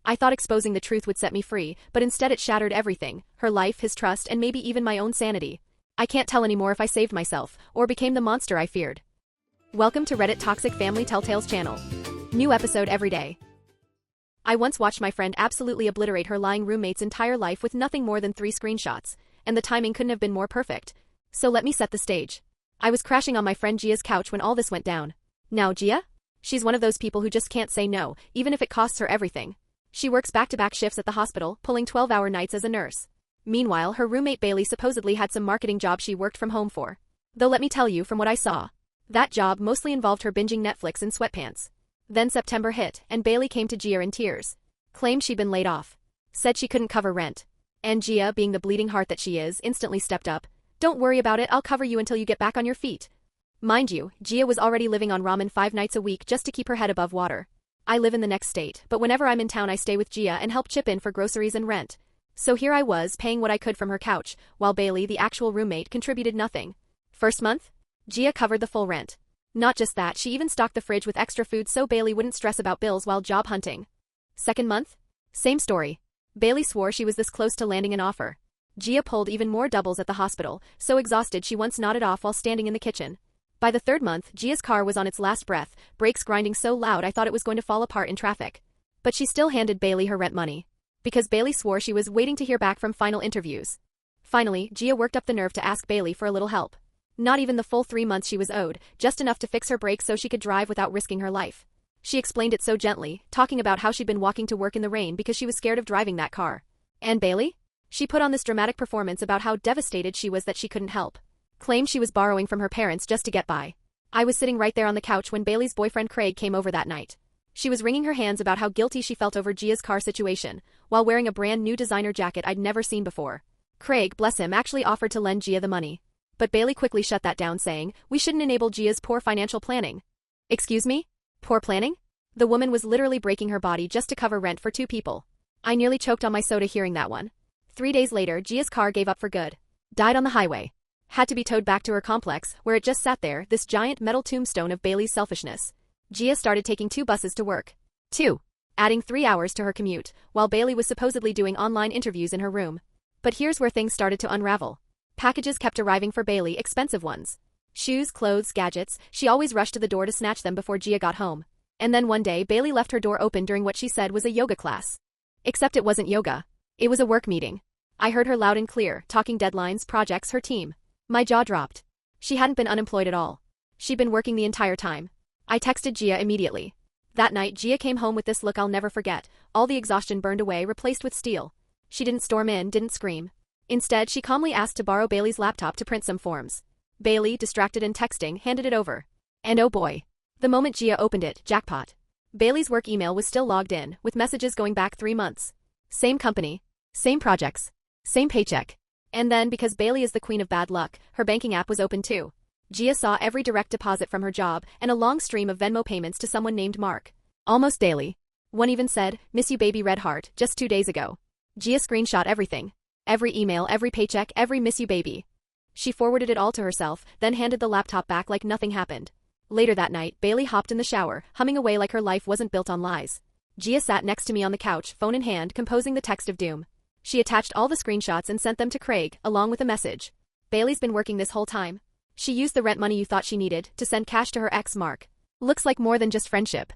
I thought exposing the truth would set me free, but instead it shattered everything, her life, his trust, and maybe even my own sanity. I can't tell anymore if I saved myself, or became the monster I feared. Welcome to Reddit Toxic Family Telltales channel. New episode every day. I once watched my friend absolutely obliterate her lying roommate's entire life with nothing more than 3 screenshots, and the timing couldn't have been more perfect. So let me set the stage. I was crashing on my friend Gia's couch when all this went down. Now Gia? She's one of those people who just can't say no, even if it costs her everything. She works back-to-back shifts at the hospital, pulling 12-hour nights as a nurse. Meanwhile, her roommate Bailey supposedly had some marketing job she worked from home for. Though let me tell you from what I saw, that job mostly involved her binging Netflix in sweatpants. Then September hit, and Bailey came to Gia in tears. Claimed she'd been laid off. Said she couldn't cover rent. And Gia, being the bleeding heart that she is, instantly stepped up. Don't worry about it, I'll cover you until you get back on your feet. Mind you, Gia was already living on ramen 5 nights a week just to keep her head above water. I live in the next state, but whenever I'm in town I stay with Gia and help chip in for groceries and rent. So here I was, paying what I could from her couch, while Bailey, the actual roommate, contributed nothing. First month? Gia covered the full rent. Not just that, she even stocked the fridge with extra food so Bailey wouldn't stress about bills while job hunting. Second month? Same story. Bailey swore she was this close to landing an offer. Gia pulled even more doubles at the hospital, so exhausted she once nodded off while standing in the kitchen. By the 3rd month, Gia's car was on its last breath, brakes grinding so loud I thought it was going to fall apart in traffic. But she still handed Bailey her rent money. Because Bailey swore she was waiting to hear back from final interviews. Finally, Gia worked up the nerve to ask Bailey for a little help. Not even the full 3 months she was owed, just enough to fix her brakes so she could drive without risking her life. She explained it so gently, talking about how she'd been walking to work in the rain because she was scared of driving that car. And Bailey? She put on this dramatic performance about how devastated she was that she couldn't help. Claimed she was borrowing from her parents just to get by. I was sitting right there on the couch when Bailey's boyfriend Craig came over that night. She was wringing her hands about how guilty she felt over Gia's car situation, while wearing a brand new designer jacket I'd never seen before. Craig, bless him, actually offered to lend Gia the money. But Bailey quickly shut that down, saying, "We shouldn't enable Gia's poor financial planning." Excuse me? Poor planning? The woman was literally breaking her body just to cover rent for 2 people. I nearly choked on my soda hearing that one. 3 days later, Gia's car gave up for good. Died on the highway. Had to be towed back to her complex, where it just sat there, this giant metal tombstone of Bailey's selfishness. Gia started taking 2 buses to work. 2. Adding 3 hours to her commute, while Bailey was supposedly doing online interviews in her room. But here's where things started to unravel. Packages kept arriving for Bailey, expensive ones. Shoes, clothes, gadgets, she always rushed to the door to snatch them before Gia got home. And then one day, Bailey left her door open during what she said was a yoga class. Except it wasn't yoga. It was a work meeting. I heard her loud and clear, talking deadlines, projects, her team. My jaw dropped. She hadn't been unemployed at all. She'd been working the entire time. I texted Gia immediately. That night, Gia came home with this look I'll never forget, all the exhaustion burned away, replaced with steel. She didn't storm in, didn't scream. Instead, she calmly asked to borrow Bailey's laptop to print some forms. Bailey, distracted and texting, handed it over. And oh boy. The moment Gia opened it, jackpot. Bailey's work email was still logged in, with messages going back 3 months. Same company. Same projects. Same paycheck. And then, because Bailey is the queen of bad luck, her banking app was open too. Gia saw every direct deposit from her job, and a long stream of Venmo payments to someone named Mark. Almost daily. One even said, "Miss you baby red heart," just 2 days ago. Gia screenshot everything. Every email, every paycheck, every miss you baby. She forwarded it all to herself, then handed the laptop back like nothing happened. Later that night, Bailey hopped in the shower, humming away like her life wasn't built on lies. Gia sat next to me on the couch, phone in hand, composing the text of doom. She attached all the screenshots and sent them to Craig, along with a message. "Bailey's been working this whole time. She used the rent money you thought she needed to send cash to her ex, Mark. Looks like more than just friendship."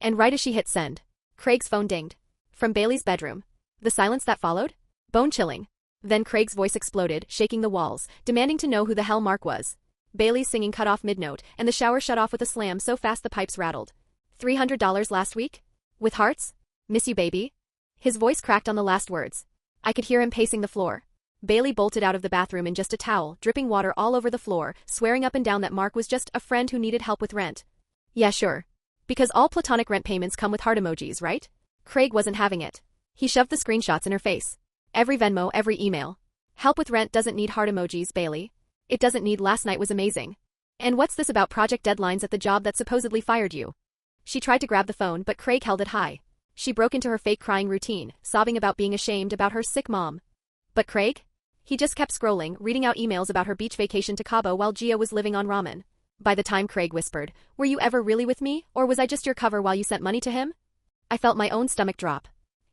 And right as she hit send, Craig's phone dinged. From Bailey's bedroom. The silence that followed? Bone-chilling. Then Craig's voice exploded, shaking the walls, demanding to know who the hell Mark was. Bailey's singing cut off mid-note, and the shower shut off with a slam so fast the pipes rattled. $300 last week? With hearts? Miss you baby? His voice cracked on the last words. I could hear him pacing the floor. Bailey bolted out of the bathroom in just a towel, dripping water all over the floor, swearing up and down that Mark was just a friend who needed help with rent. Yeah, sure. Because all platonic rent payments come with heart emojis, right? Craig wasn't having it. He shoved the screenshots in her face. Every Venmo, every email. Help with rent doesn't need heart emojis, Bailey. It doesn't need last night was amazing. And what's this about project deadlines at the job that supposedly fired you? She tried to grab the phone, but Craig held it high. She broke into her fake crying routine, sobbing about being ashamed about her sick mom. But Craig? He just kept scrolling, reading out emails about her beach vacation to Cabo while Gia was living on ramen. By the time Craig whispered, "Were you ever really with me, or was I just your cover while you sent money to him?" I felt my own stomach drop.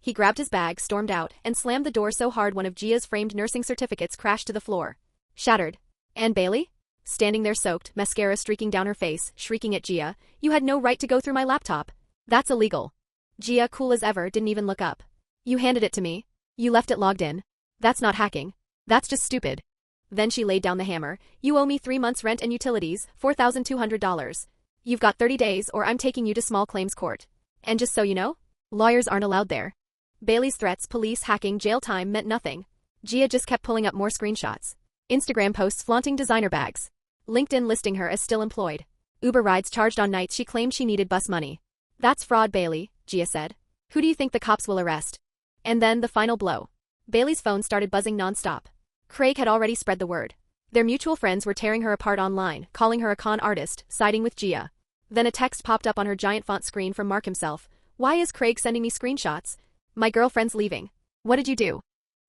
He grabbed his bag, stormed out, and slammed the door so hard one of Gia's framed nursing certificates crashed to the floor. Shattered. And Bailey? Standing there soaked, mascara streaking down her face, shrieking at Gia, "You had no right to go through my laptop. That's illegal." Gia, cool as ever, didn't even look up. "You handed it to me. You left it logged in. That's not hacking. That's just stupid." Then she laid down the hammer. "You owe me 3 months' rent and utilities, $4,200. You've got 30 days or I'm taking you to small claims court. And just so you know, lawyers aren't allowed there." Bailey's threats, police, hacking, jail time meant nothing. Gia just kept pulling up more screenshots. Instagram posts flaunting designer bags. LinkedIn listing her as still employed. Uber rides charged on nights she claimed she needed bus money. "That's fraud, Bailey," Gia said. "Who do you think the cops will arrest?" And then the final blow. Bailey's phone started buzzing nonstop. Craig had already spread the word. Their mutual friends were tearing her apart online, calling her a con artist, siding with Gia. Then a text popped up on her giant font screen from Mark himself. "Why is Craig sending me screenshots? My girlfriend's leaving. What did you do?"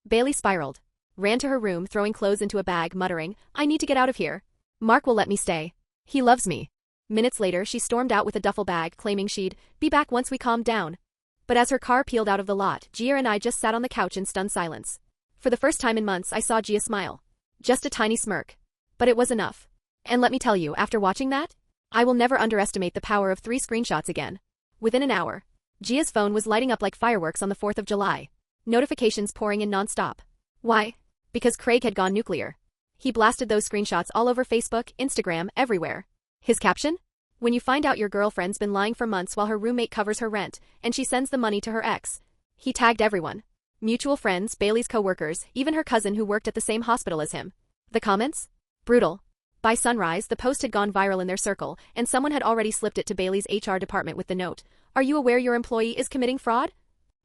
Bailey spiraled. Ran to her room, throwing clothes into a bag, muttering, "I need to get out of here. Mark will let me stay. He loves me." Minutes later, she stormed out with a duffel bag, claiming she'd be back once we calmed down. But as her car peeled out of the lot, Gia and I just sat on the couch in stunned silence. For the first time in months, I saw Gia smile. Just a tiny smirk. But it was enough. And let me tell you, after watching that, I will never underestimate the power of 3 screenshots again. Within an hour, Gia's phone was lighting up like fireworks on the 4th of July. Notifications pouring in nonstop. Why? Because Craig had gone nuclear. He blasted those screenshots all over Facebook, Instagram, everywhere. His caption? "When you find out your girlfriend's been lying for months while her roommate covers her rent, and she sends the money to her ex." He tagged everyone. Mutual friends, Bailey's co-workers, even her cousin who worked at the same hospital as him. The comments? Brutal. By sunrise, the post had gone viral in their circle, and someone had already slipped it to Bailey's HR department with the note, "Are you aware your employee is committing fraud?"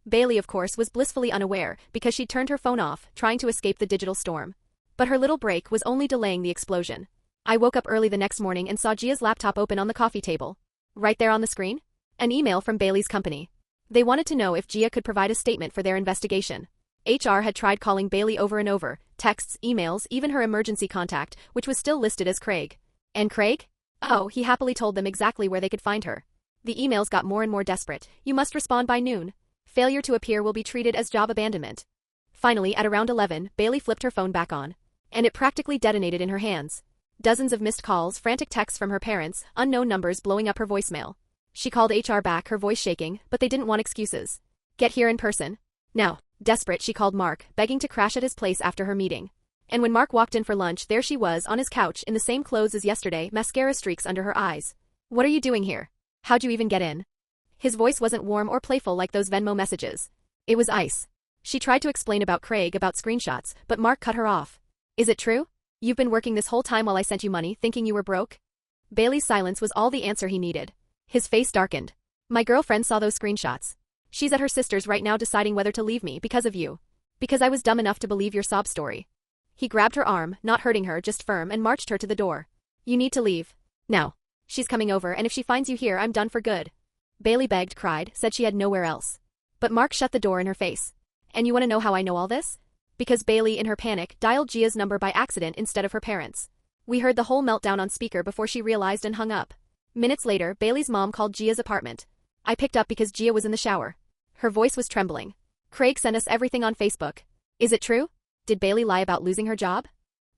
Bailey, of course, was blissfully unaware because she'd turned her phone off, trying to escape the digital storm. But her little break was only delaying the explosion. I woke up early the next morning and saw Gia's laptop open on the coffee table. Right there on the screen? An email from Bailey's company. They wanted to know if Gia could provide a statement for their investigation. HR had tried calling Bailey over and over, texts, emails, even her emergency contact, which was still listed as Craig. And Craig? Oh, he happily told them exactly where they could find her. The emails got more and more desperate. "You must respond by noon. Failure to appear will be treated as job abandonment." Finally, at around 11, Bailey flipped her phone back on. And it practically detonated in her hands. Dozens of missed calls, frantic texts from her parents, unknown numbers blowing up her voicemail. She called HR back, her voice shaking, but they didn't want excuses. "Get here in person. Now." Desperate, she called Mark, begging to crash at his place after her meeting. And when Mark walked in for lunch, there she was, on his couch, in the same clothes as yesterday, mascara streaks under her eyes. "What are you doing here? How'd you even get in?" His voice wasn't warm or playful like those Venmo messages. It was ice. She tried to explain about Craig, about screenshots, but Mark cut her off. "Is it true? You've been working this whole time while I sent you money, thinking you were broke?" Bailey's silence was all the answer he needed. His face darkened. "My girlfriend saw those screenshots. She's at her sister's right now deciding whether to leave me because of you. Because I was dumb enough to believe your sob story." He grabbed her arm, not hurting her, just firm, and marched her to the door. "You need to leave. Now. She's coming over, and if she finds you here, I'm done for good." Bailey begged, cried, said she had nowhere else. But Mark shut the door in her face. "And you want to know how I know all this?" Because Bailey, in her panic, dialed Gia's number by accident instead of her parents'. We heard the whole meltdown on speaker before she realized and hung up. Minutes later, Bailey's mom called Gia's apartment. I picked up because Gia was in the shower. Her voice was trembling. "Craig sent us everything on Facebook. Is it true? Did Bailey lie about losing her job?"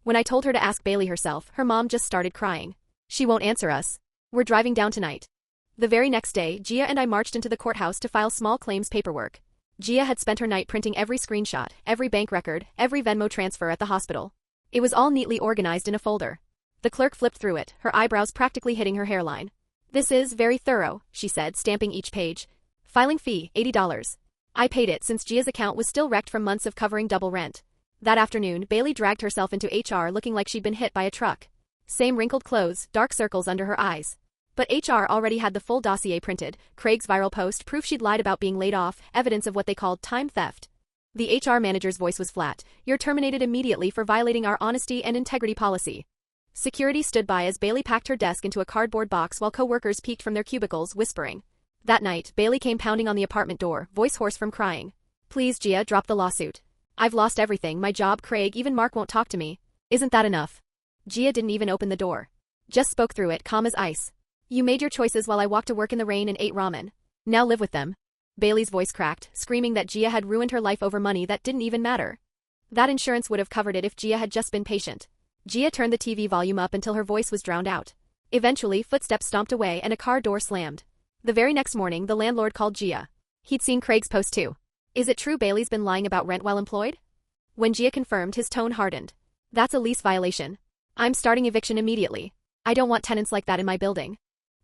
When I told her to ask Bailey herself, her mom just started crying. "She won't answer us. We're driving down tonight." The very next day, Gia and I marched into the courthouse to file small claims paperwork. Gia had spent her night printing every screenshot, every bank record, every Venmo transfer at the hospital. It was all neatly organized in a folder. The clerk flipped through it, her eyebrows practically hitting her hairline. "This is very thorough," she said, stamping each page. "Filing fee, $80. I paid it since Gia's account was still wrecked from months of covering double rent. That afternoon, Bailey dragged herself into HR looking like she'd been hit by a truck. Same wrinkled clothes, dark circles under her eyes. But HR already had the full dossier printed, Craig's viral post, proof she'd lied about being laid off, evidence of what they called time theft. The HR manager's voice was flat. "You're terminated immediately for violating our honesty and integrity policy." Security stood by as Bailey packed her desk into a cardboard box while co-workers peeked from their cubicles, whispering. That night, Bailey came pounding on the apartment door, voice hoarse from crying. "Please, Gia, drop the lawsuit. I've lost everything, my job, Craig, even Mark won't talk to me. Isn't that enough?" Gia didn't even open the door. Just spoke through it, calm as ice. "You made your choices while I walked to work in the rain and ate ramen. Now live with them." Bailey's voice cracked, screaming that Gia had ruined her life over money that didn't even matter. That insurance would have covered it if Gia had just been patient. Gia turned the TV volume up until her voice was drowned out. Eventually, footsteps stomped away and a car door slammed. The very next morning, the landlord called Gia. He'd seen Craig's post too. Is it true Bailey's been lying about rent while employed? When Gia confirmed, his tone hardened. That's a lease violation. I'm starting eviction immediately. I don't want tenants like that in my building.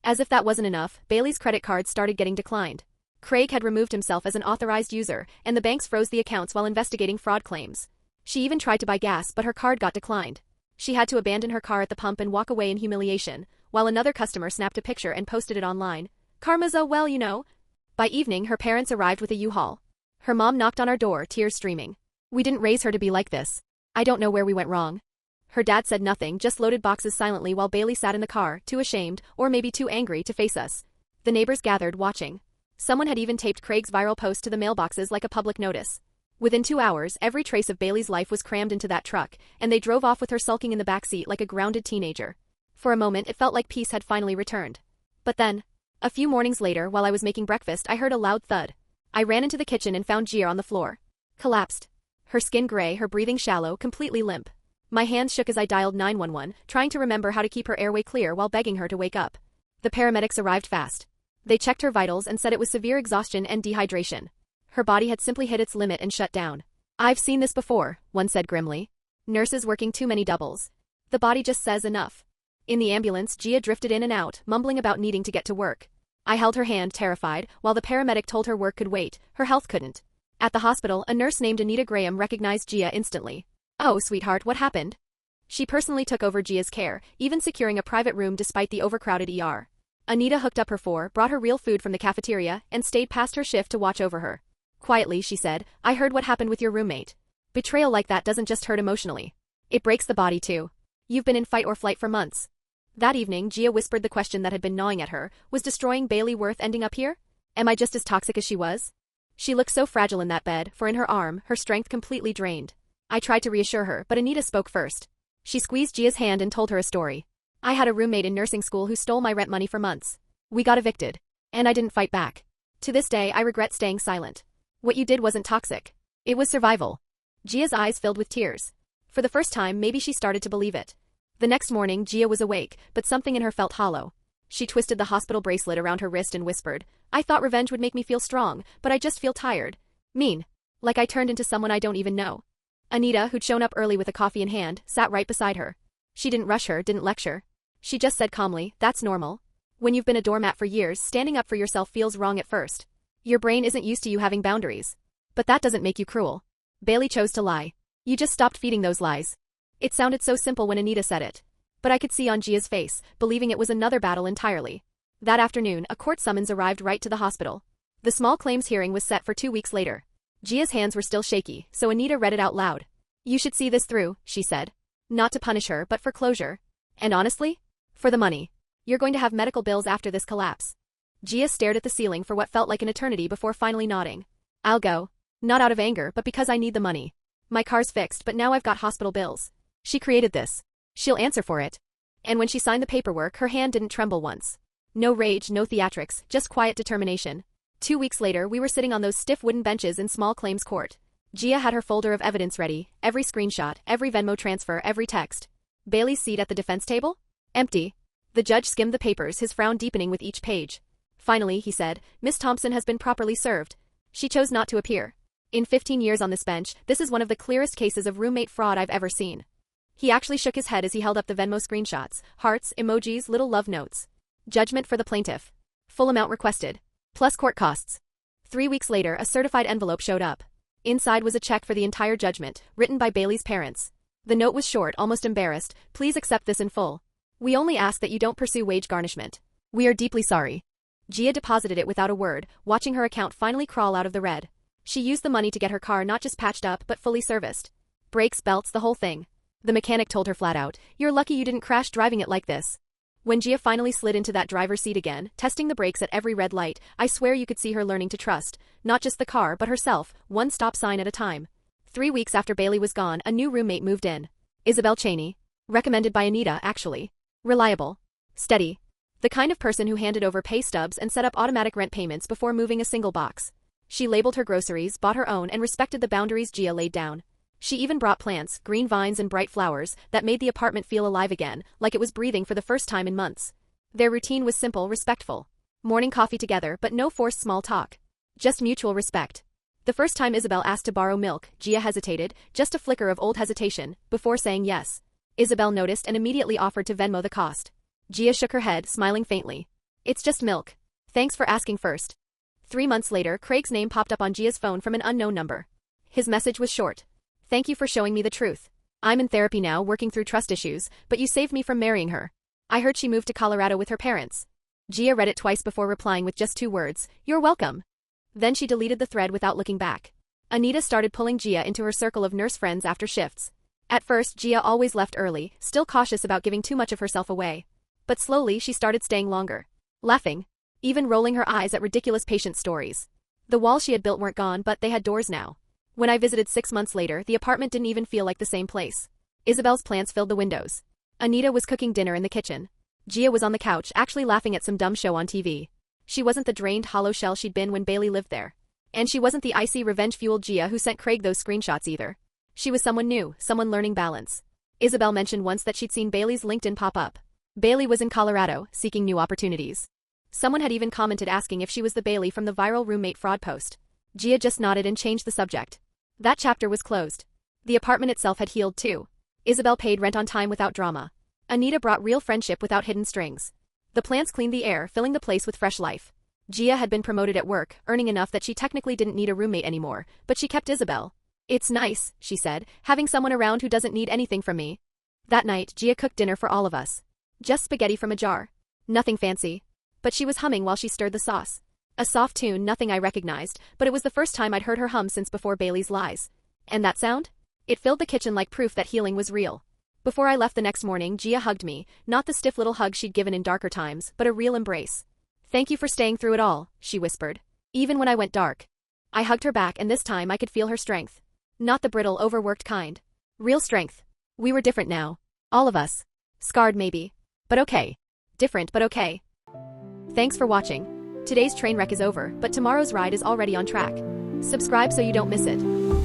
As if that wasn't enough, Bailey's credit cards started getting declined. Craig had removed himself as an authorized user, and the banks froze the accounts while investigating fraud claims. She even tried to buy gas, but her card got declined. She had to abandon her car at the pump and walk away in humiliation, while another customer snapped a picture and posted it online. Karma's well, you know. By evening, her parents arrived with a U-Haul. Her mom knocked on our door, tears streaming. We didn't raise her to be like this. I don't know where we went wrong. Her dad said nothing, just loaded boxes silently while Bailey sat in the car, too ashamed, or maybe too angry to face us. The neighbors gathered, watching. Someone had even taped Craig's viral post to the mailboxes like a public notice. Within 2 hours, every trace of Bailey's life was crammed into that truck, and they drove off with her sulking in the backseat like a grounded teenager. For a moment, it felt like peace had finally returned. But then, a few mornings later, while I was making breakfast, I heard a loud thud. I ran into the kitchen and found Gia on the floor. Collapsed. Her skin gray, her breathing shallow, completely limp. My hands shook as I dialed 911, trying to remember how to keep her airway clear while begging her to wake up. The paramedics arrived fast. They checked her vitals and said it was severe exhaustion and dehydration. Her body had simply hit its limit and shut down. I've seen this before, one said grimly. Nurses working too many doubles. The body just says enough. In the ambulance, Gia drifted in and out, mumbling about needing to get to work. I held her hand, terrified, while the paramedic told her work could wait, her health couldn't. At the hospital, a nurse named Anita Graham recognized Gia instantly. Oh, sweetheart, what happened? She personally took over Gia's care, even securing a private room despite the overcrowded ER. Anita hooked up her brought her real food from the cafeteria, and stayed past her shift to watch over her. Quietly, she said, I heard what happened with your roommate. Betrayal like that doesn't just hurt emotionally. It breaks the body too. You've been in fight or flight for months. That evening, Gia whispered the question that had been gnawing at her, was destroying Bailey worth ending up here? Am I just as toxic as she was? She looked so fragile in that bed, for in her arm, her strength completely drained. I tried to reassure her, but Anita spoke first. She squeezed Gia's hand and told her a story. I had a roommate in nursing school who stole my rent money for months. We got evicted. And I didn't fight back. To this day, I regret staying silent. What you did wasn't toxic. It was survival. Gia's eyes filled with tears. For the first time, maybe she started to believe it. The next morning, Gia was awake, but something in her felt hollow. She twisted the hospital bracelet around her wrist and whispered, I thought revenge would make me feel strong, but I just feel tired. Mean. Like I turned into someone I don't even know. Anita, who'd shown up early with a coffee in hand, sat right beside her. She didn't rush her, didn't lecture. She just said calmly, that's normal. When you've been a doormat for years, standing up for yourself feels wrong at first. Your brain isn't used to you having boundaries. But that doesn't make you cruel. Bailey chose to lie. You just stopped feeding those lies. It sounded so simple when Anita said it. But I could see on Gia's face, believing it was another battle entirely. That afternoon, a court summons arrived right to the hospital. The small claims hearing was set for 2 weeks later. Gia's hands were still shaky, so Anita read it out loud. You should see this through, she said. Not to punish her, but for closure. And honestly? For the money. You're going to have medical bills after this collapse. Gia stared at the ceiling for what felt like an eternity before finally nodding. I'll go. Not out of anger, but because I need the money. My car's fixed, but now I've got hospital bills. She created this. She'll answer for it. And when she signed the paperwork, her hand didn't tremble once. No rage, no theatrics, just quiet determination. 2 weeks later, we were sitting on those stiff wooden benches in small claims court. Gia had her folder of evidence ready, every screenshot, every Venmo transfer, every text. Bailey's seat at the defense table? Empty. The judge skimmed the papers, his frown deepening with each page. Finally, he said, Miss Thompson has been properly served. She chose not to appear. In 15 years on this bench, this is one of the clearest cases of roommate fraud I've ever seen. He actually shook his head as he held up the Venmo screenshots, hearts, emojis, little love notes. Judgment for the plaintiff. Full amount requested. Plus court costs. 3 weeks later, a certified envelope showed up. Inside was a check for the entire judgment, written by Bailey's parents. The note was short, almost embarrassed. Please accept this in full. We only ask that you don't pursue wage garnishment. We are deeply sorry. Gia deposited it without a word, watching her account finally crawl out of the red. She used the money to get her car not just patched up but fully serviced. Brakes, belts, the whole thing. The mechanic told her flat out, you're lucky you didn't crash driving it like this. When Gia finally slid into that driver's seat again, testing the brakes at every red light, I swear you could see her learning to trust, not just the car but herself, one stop sign at a time. 3 weeks after Bailey was gone, a new roommate moved in. Isabel Cheney. Recommended by Anita, actually. Reliable. Steady. The kind of person who handed over pay stubs and set up automatic rent payments before moving a single box. She labeled her groceries, bought her own, and respected the boundaries Gia laid down. She even brought plants, green vines and bright flowers, that made the apartment feel alive again, like it was breathing for the first time in months. Their routine was simple, respectful. Morning coffee together, but no forced small talk. Just mutual respect. The first time Isabel asked to borrow milk, Gia hesitated, just a flicker of old hesitation, before saying yes. Isabel noticed and immediately offered to Venmo the cost. Gia shook her head, smiling faintly. It's just milk. Thanks for asking first. 3 months later, Craig's name popped up on Gia's phone from an unknown number. His message was short. Thank you for showing me the truth. I'm in therapy now, working through trust issues, but you saved me from marrying her. I heard she moved to Colorado with her parents. Gia read it twice before replying with just 2 words, "You're welcome." Then she deleted the thread without looking back. Anita started pulling Gia into her circle of nurse friends after shifts. At first, Gia always left early, still cautious about giving too much of herself away. But slowly she started staying longer. Laughing. Even rolling her eyes at ridiculous patient stories. The walls she had built weren't gone, but they had doors now. When I visited 6 months later, the apartment didn't even feel like the same place. Isabel's plants filled the windows. Anita was cooking dinner in the kitchen. Gia was on the couch, actually laughing at some dumb show on TV. She wasn't the drained, hollow shell she'd been when Bailey lived there. And she wasn't the icy, revenge-fueled Gia who sent Craig those screenshots either. She was someone new, someone learning balance. Isabel mentioned once that she'd seen Bailey's LinkedIn pop up. Bailey was in Colorado, seeking new opportunities. Someone had even commented asking if she was the Bailey from the viral roommate fraud post. Gia just nodded and changed the subject. That chapter was closed. The apartment itself had healed too. Isabel paid rent on time without drama. Anita brought real friendship without hidden strings. The plants cleaned the air, filling the place with fresh life. Gia had been promoted at work, earning enough that she technically didn't need a roommate anymore, but she kept Isabel. It's nice, she said, having someone around who doesn't need anything from me. That night, Gia cooked dinner for all of us. Just spaghetti from a jar. Nothing fancy. But she was humming while she stirred the sauce. A soft tune, nothing I recognized, but it was the first time I'd heard her hum since before Bailey's lies. And that sound? It filled the kitchen like proof that healing was real. Before I left the next morning, Gia hugged me, not the stiff little hug she'd given in darker times, but a real embrace. Thank you for staying through it all, she whispered. Even when I went dark. I hugged her back, and this time I could feel her strength. Not the brittle, overworked kind. Real strength. We were different now. All of us. Scarred maybe. But okay. Different but okay. Thanks for watching. Today's train wreck is over, but tomorrow's ride is already on track. Subscribe so you don't miss it.